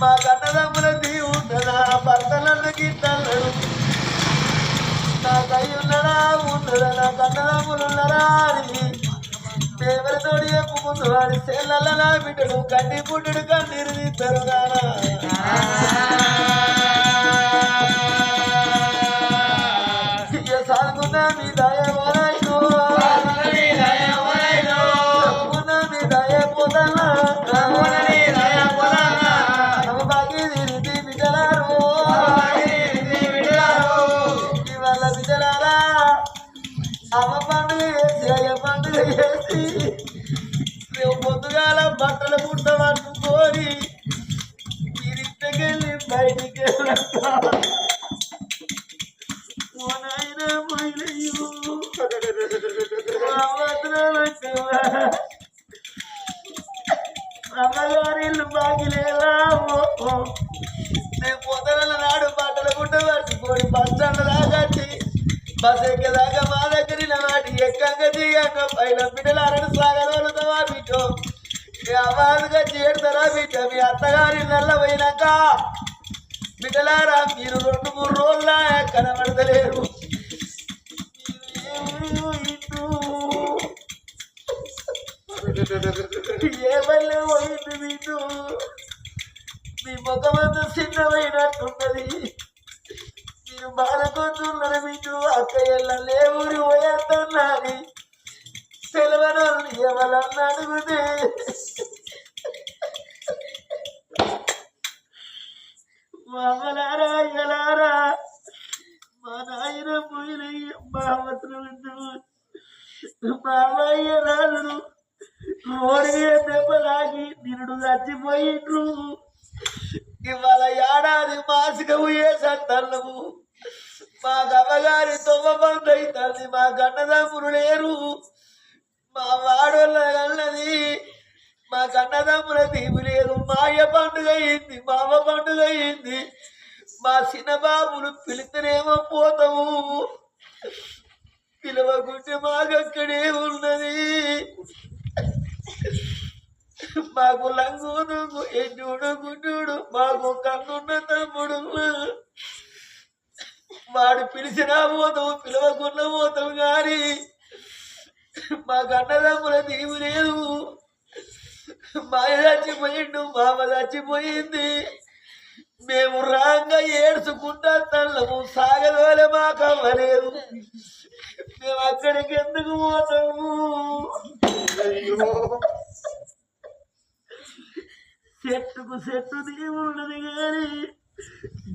మా కన్నదమ్ముల తీ ఉన్నదా భర్తలను గిట్టలు నా కై ఉన్నదా ఉన్నదా నా కన్నదమ్ములు ఉన్నరా అని దేవరతోడి చెప్పుకుందు వాడి సేళ్ళ నా బిడ్డడు కన్ని పుట్టుడు కన్నీరు తీస్తారు నానా సాగున్నా మీ దయ అమ్మ పండుగ చేసి అయ్య పండుగ చేసి రేపు పొద్దుగాల బట్టలు గుట్ట పట్టుకొని మీరింటికెళ్ళి బయటికి అమ్మగారి ఇల్లు బాగిలేదా నేను పొద్దున నాడు బట్టలు గుట్ట పట్టుకొని బస్ స్టాండ్ దాకా బస్ ఎక్కేదాకా మా దగ్గర వాటి ఎక్కగా దిగాక పైన బిడ్డలు అరడు సాగరోలుతావా బిడ్డో అవాదుగా చేడతారా బిడ్డ మీ అత్తగారి నల్ల పోయినాక బిడ్డలారా మీరు 2-3 రోజుల కనబడతలేరు ఏ పల్లె పోయింది మీకు మీ ముఖమంతా చిన్నమైనట్టున్నది మీరు బాధకొస్తున్నారు మీకు అక్కయ్యల లేవురి పోయేస్తున్నాని సెలవులు ఎవరన్నా అడిగితే మా అమ్మలారా అయ్యలారా మా నాయన పోయిన బావతులు మా అమ్మయ్య రాళ్ళు ఓడి దెబ్బలాగి నిన్ను చచ్చిపోయిండ్రు ఇవాళ ఏడాది మాసికము వేసంతల్లము మా గమ్మగారి తొవ్వబంద అవుతుంది మా కన్నదమ్ములు లేరు మా వాడోళ్ళ కన్నది మా కన్నదమ్ముల తీపు లేదు మా అయ్య పండుగ అయింది మా అమ్మ పండుగ అయింది మా చిన్నబాబులు పిలితేనేమో పోతాము పిలవకుంటే మాకక్కడే ఉన్నది మాకు లంగు ఎడ్డుడు గుడ్డుడు మాకు కన్నున్న తమ్ముడు వాడు పిలిచినా పోతావు పిలవకుండా పోతావు కానీ మాకు అన్నదమ్ముల తీవు లేదు మాయ చచ్చిపోయిండు మామ చచ్చిపోయింది మేము రాంగా ఏడ్చుకుంటా తల్లము సాగదోలే మాకు అవ్వలేదు మేము అక్కడికి ఎందుకు పోతాము చెట్టుకు చెట్టు దేవుళ్ళది కానీ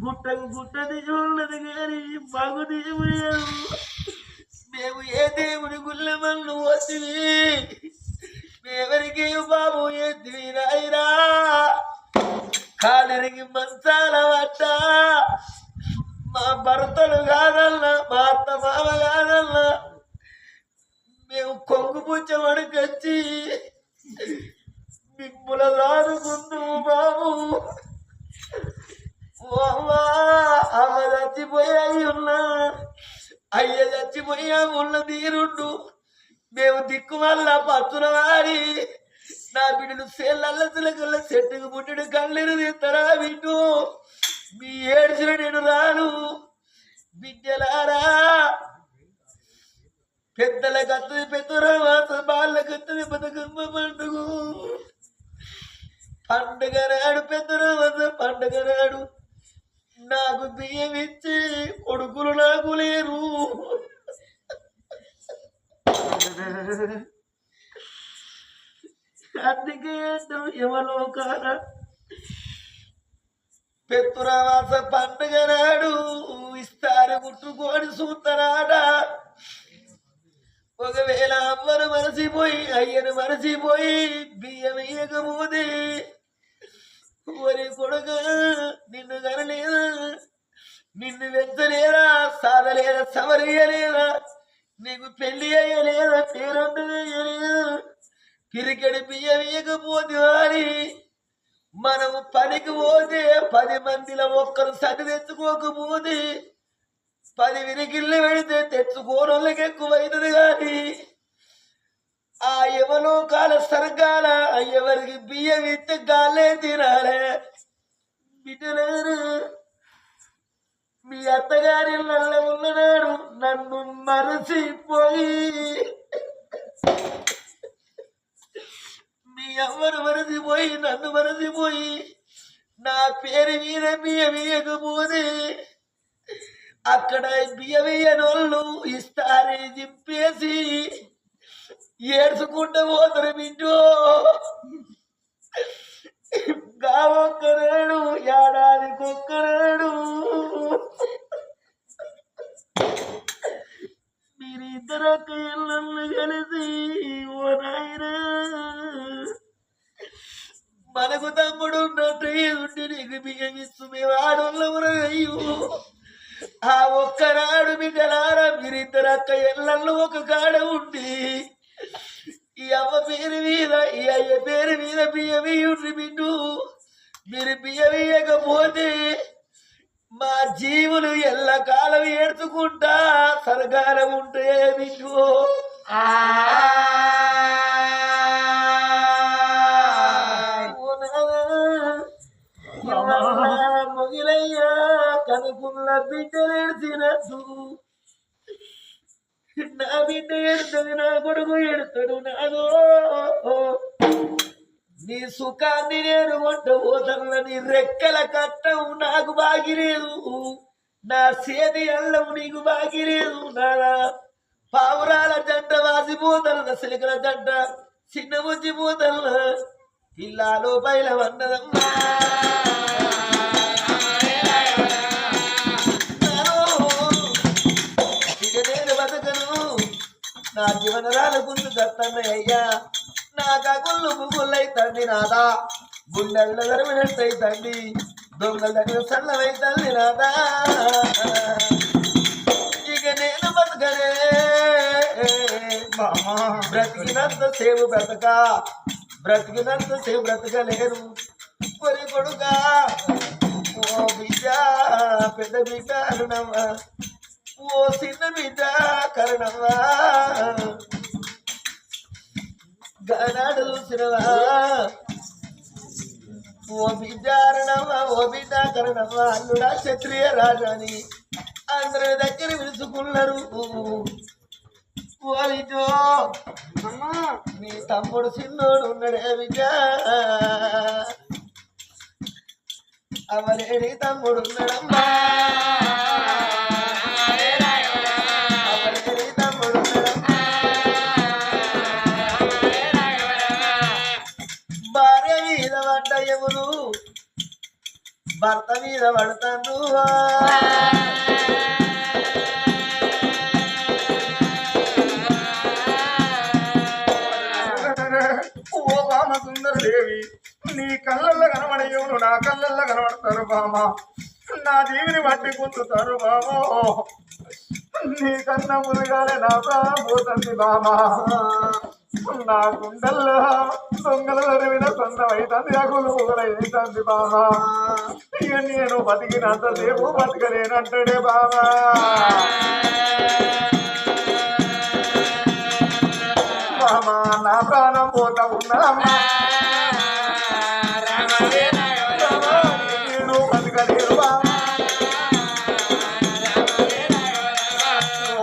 గుట్టకు గుట్ట దేవుళ్ళది కానీ మగు దేవుడు మేము ఏ దేవుడి గుళ్ళ మన్ను వస్తుంది మేవరికి బాబు ఎద్ది రాయిరా కాలరికి మంచాల పట్ట మా భర్తలు కాదల్లా మా అత్త మామ కాదల్లా మేము కొంగు పుచ్చమడుకొచ్చి మిమ్ముల దాదుకుందు బాబు అమ్మ చచ్చిపోయాయి ఉన్నా అయ్య చచ్చిపోయా ఉన్న తీరుండు మేము దిక్కు వల్ల పచ్చున వాడి నా బిడ్డలు సేళ్ళల్లసిలకల్ల చెట్టుకు పుట్టిడు కళ్ళెరు తీస్తారా బిడ్డు మీ ఏడ్చిన నేను రాను బిడ్డలారా పెద్దల కత్తది పెద్దరావాస బాళ్ళ కత్తది బతుకమ్మ పండుగ పండుగ నాడు పెద్దరావాస పండుగ నాడు నాకు బియ్యం ఇచ్చి కొడుకులు నాకు లేరు అందుకే యమలోకాన పెత్తురావాస పండుగ నాడు ఇస్తారు ముట్టుకొని చూస్తారాట ఒకవేళ అమ్మను మరచిపోయి అయ్యను మరచిపోయి బియ్యం వేయకపోతే ఒరి కొడుక నిన్ను కనలేదా నిన్ను వెంచలేదా సాధలేదా సవరియలేదా నీకు పెళ్లి అయ్యలేదా పేరొండు వేయలేదా పిరికెడి బియ్యం వేయకపోతే వారి మనము పనికి పోతే 10 మందిలో ఒక్కరు సరి తెచ్చుకోకపోతే 10 విరిగిళ్ళు పెడితే తెచ్చుకోనోళ్ళకి ఎక్కువైతుంది కానీ ఆ యమలోకాల సర్గాల ఎవరికి బియ్యం ఇస్తే గాలే తినాలే బిడ్డలేరు మీ అత్తగారి నల్ల ఉన్ననాడు నన్ను మరచిపోయి మీ అమ్మను మరచిపోయి నన్ను మరచిపోయి నా పేరు మీద బియ్యమియకపోతే అక్కడ బియ్యమియ్యనోళ్ళు ఇస్తారే చింపేసి ఏడ్చుకుంటూ పోతారు బిడ్డో ఒక్కనాడు ఏడాదికొక్కనాడు మీరిద్దరు అక్కయ్యలను కలిసి ఓ నాయనా మనకు తమ్ముడు ఉన్నట్టు ఉండి నీకు బియ్యం ఇస్తూ మేము ఆడోళ్ళమురా అయ్యో ఆ ఒక్కనాడు బిడ్డలారా మీరిద్దరు అక్కయ్యలను ఒక కాడ ఉండి ఈ అమ్మ పేరు మీద ఈ అయ్య పేరు మీద బియ్యమియ్యుండ్రి బిడ్డు మీరు బియ్యమియ్యకపోతే మా జీవులు ఎల్లకాలం ఏడ్చుకుంటా సరకాలం ఉంటే బిడ్డు మొగిలయ్యా కనుకున్న బిడ్డలు ఏడ్చినట్టు నా బిడ్డ ఎడుతుంది నా కొడుకు ఎడుతాడు నాదో నీ సుఖాన్ని నేను వంట పోతల్ల నీ రెక్కల కట్టం నాకు బాగిలేదు నా చేతి అల్లం నీకు బాగిలేదు నాలా పావురాల జంట వాసిపోతల్ల సిలికల జంట చిన్న ముచ్చిపోతల్ల ఇల్లాలో పైల వన్నదమ్మా నా జీవనరాలు గుండు దత్తన్నయ్యా నా కగుళ్ళు పువ్వులైతండి నాదా గుండెళ్ళ దరవినట్టయితండి దొంగల దగ్గర సల్లవైతండి నాదా ఇక నేను బతకనే బ్రతికినంత సేవు బ్రతికినంత సేవు బ్రతకలేరు కొరి కొడుకా ఓ బిడ్డ పెద్ద బిడ్డ అరుణవ్వా ఓ చిన్న బిడ్డ కరణవ్వా గనాడు చూసినవా ఓ బిడ్డ అరుణవ్వా ఓ బిడ్డ కరణవ్వా అల్లుడా క్షత్రియ రాజాని అందరి దగ్గర పిలుచుకున్నారు ఓ బిడ్డో నీ తమ్ముడు చిన్నోడు ఉన్నాడే బిడ్డ అవలేని తమ్ముడు ఉన్నాడమ్మా ఎవరు భర్త మీద పడతాను ఓ బామ సుందరదేవి నీ కళ్ళల్లో కనబడేవులు నా కళ్ళల్లో కనబడతారు బామ నా జీవిని పట్టి పొందుతారు బామో నీ కన్న మురుగాలే నా ప్రాణం పోతుంది బామ నా గుండెల్లో దొంగల దరివిన సొంతమైతుంది అగులు ఊరైతుంది బామా ఇక నేను బతికినంతసేపు బతకలేనంటాడే బామా బామా నా ప్రాణం పోతా ఉన్నదమ్మా నేను బతకలేరు బామా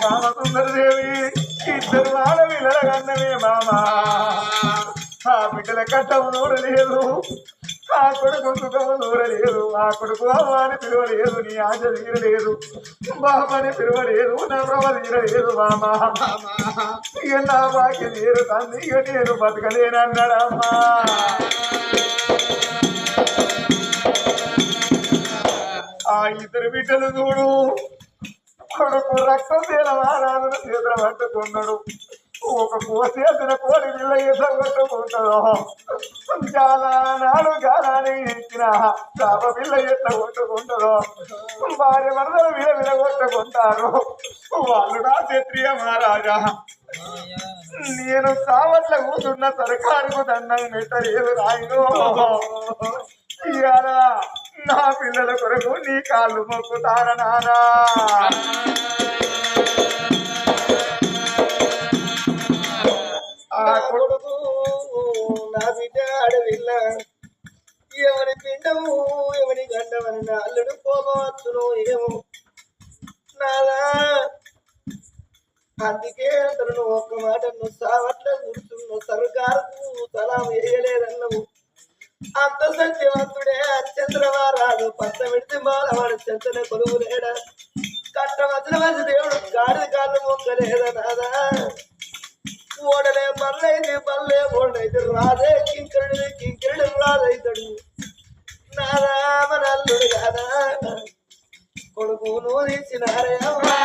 బామ సుందరదేవి ఇద్దరు ఆడపిల్లలగన్నవే మామా ఆ బిడ్డల కట్టము నూరలేదు ఆ కొడుకు సుఖము నూరలేదు ఆ కొడుకు అమ్మాని పిలవలేదు నీ ఆశ తీరలేదు బామని పిలవలేదు నా ప్రభ తీరలేదు మామా ఇక నా బాకి తీరు తంది ఇక నేను బతకలేనన్నాడమ్మా ఆ ఇద్దరు బిడ్డలు చూడు కొడుకు రక్తం తేలవారాధన చేతులు పట్టుకున్నాడు ఒక కోసేసిన కోడి పిల్ల ఎత్తగొట్టుకుంటాడు చాలా నాడు గాలాన్ని ఇచ్చిన చాప పిల్ల ఎత్తగొట్టుకుంటారు భార్య వరదలు విలవిలగొట్టుకుంటారు వాళ్ళు నా క్షత్రియ మహారాజా నేను కావట్ల కూతున్న సర్కారుకు దండం పెట్టలేదు రాయుడు ఇవాళ నా పిల్లల కొరకు నీ కాళ్ళు మొక్కుతాన నానా ఆ కొడుకు నా బిడ్డ ఆడవిల్ల ఎవరి పిండము ఎవరి గండ అని నా అల్లుడు కోపవచ్చును ఏమో నాదా అందుకే అతను నువ్వు ఒక్క మాట నువ్వు సావట్లే కూర్చున్నావు సర్కారుకు సలాం వేయలేదన్నావు అంత సత్యవంతుడే చంద్రవారాలు పచ్చ విడితే మాలవాడు చెంతన కొలువు లేడా కట్టవచ్చిన మంచి దేవుడు గాడి కాళ్ళు మొక్కలేదా నాదా ఓడలే మల్లైతే పల్లె ఓడైతే రాదే కింకరుడు రాదైతాడు నాదా మన అల్లుడు కాదా కొడుకు నువ్వు తీసినారే అమ్మా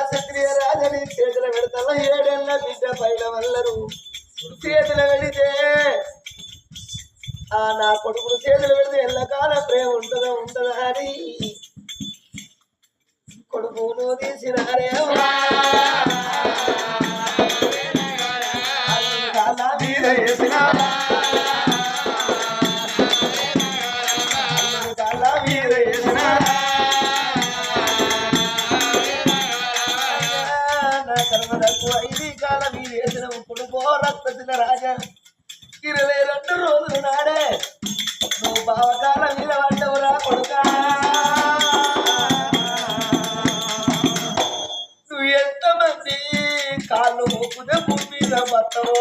క్షత్రియ రాజని చేతుల పెడతా 7 ఏళ్ళ బిడ్డ పైన వల్లరు చేతులు పెడితే నా కొడుకులు చేతులు పెడితే ఎల్లకాల ప్రేమ ఉంటుందా అని కొడుకు నువ్వు తీసినారే రాజా 22 రోజులు నాడే నువ్వు బావకాల మీద పడ్డవురా కొడుకా నువ్వు ఎంతమంది కాళ్ళు మొక్కుదే భూమి మీద బతవో